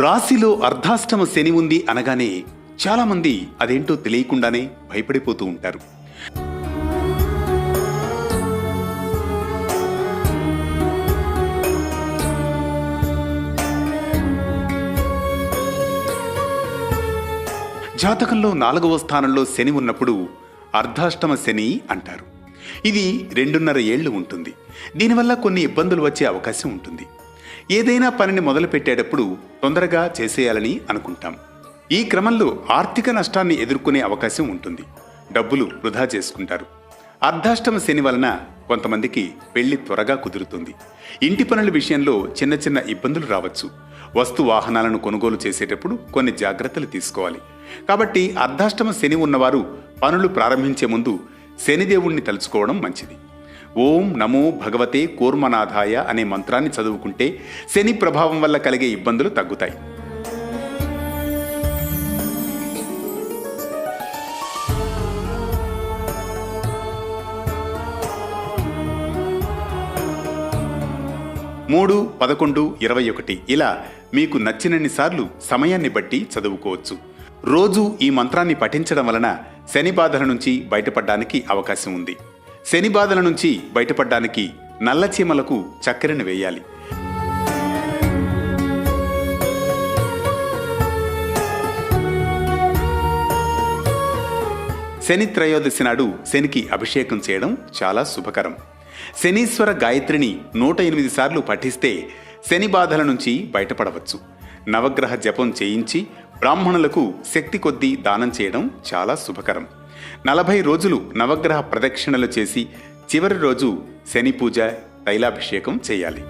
రాశిలో అర్ధాష్టమ శని ఉంది అనగానే చాలామంది అదేంటో తెలియకుండానే భయపడిపోతూ ఉంటారు. జాతకంలో 4వ స్థానంలో శని ఉన్నప్పుడు అర్ధాష్టమ శని అంటారు. ఇది 2.5 ఏళ్లు ఉంటుంది. దీనివల్ల కొన్ని ఇబ్బందులు వచ్చే అవకాశం ఉంటుంది. ఏదైనా పనిని మొదలు పెట్టేటప్పుడు తొందరగా చేసేయాలని అనుకుంటాం. ఈ క్రమంలో ఆర్థిక నష్టాన్ని ఎదుర్కొనే అవకాశం ఉంటుంది. డబ్బులు వృధా చేసుకుంటారు. అర్ధాష్టమ శని వలన కొంతమందికి పెళ్లి త్వరగా కుదురుతుంది. ఇంటి పనుల విషయంలో చిన్న చిన్న ఇబ్బందులు రావచ్చు. వస్తు వాహనాలను కొనుగోలు చేసేటప్పుడు కొన్ని జాగ్రత్తలు తీసుకోవాలి. కాబట్టి అర్ధాష్టమ శని ఉన్నవారు పనులు ప్రారంభించే ముందు శనిదేవుణ్ణి తలుచుకోవడం మంచిది. ఓం నమో భగవతే కూర్మనాథాయ అనే మంత్రాన్ని చదువుకుంటే శని ప్రభావం వల్ల కలిగే ఇబ్బందులు తగ్గుతాయి. మూడు 11 21 ఇలా మీకు నచ్చినన్ని సార్లు సమయాన్ని బట్టి చదువుకోవచ్చు. రోజు ఈ మంత్రాన్ని పఠించడం వలన శని బాధల నుంచి బయటపడడానికి అవకాశం ఉంది. శని బాధల నుంచి బయటపడడానికి నల్ల చీమలకు చక్కెరను వేయాలి. శని త్రయోదశి నాడు శనికి అభిషేకం చేయడం చాలా శుభకరం. శనీశ్వర గాయత్రిని 108 సార్లు పఠిస్తే శని బాధల నుంచి బయటపడవచ్చు. నవగ్రహ జపం చేయించి బ్రాహ్మణులకు శక్తి కొద్దీ దానం చేయడం చాలా శుభకరం. 40 రోజులు నవగ్రహ ప్రదక్షిణలు చేసి చివరి రోజు శని పూజ, తైలాభిషేకం చేయాలి.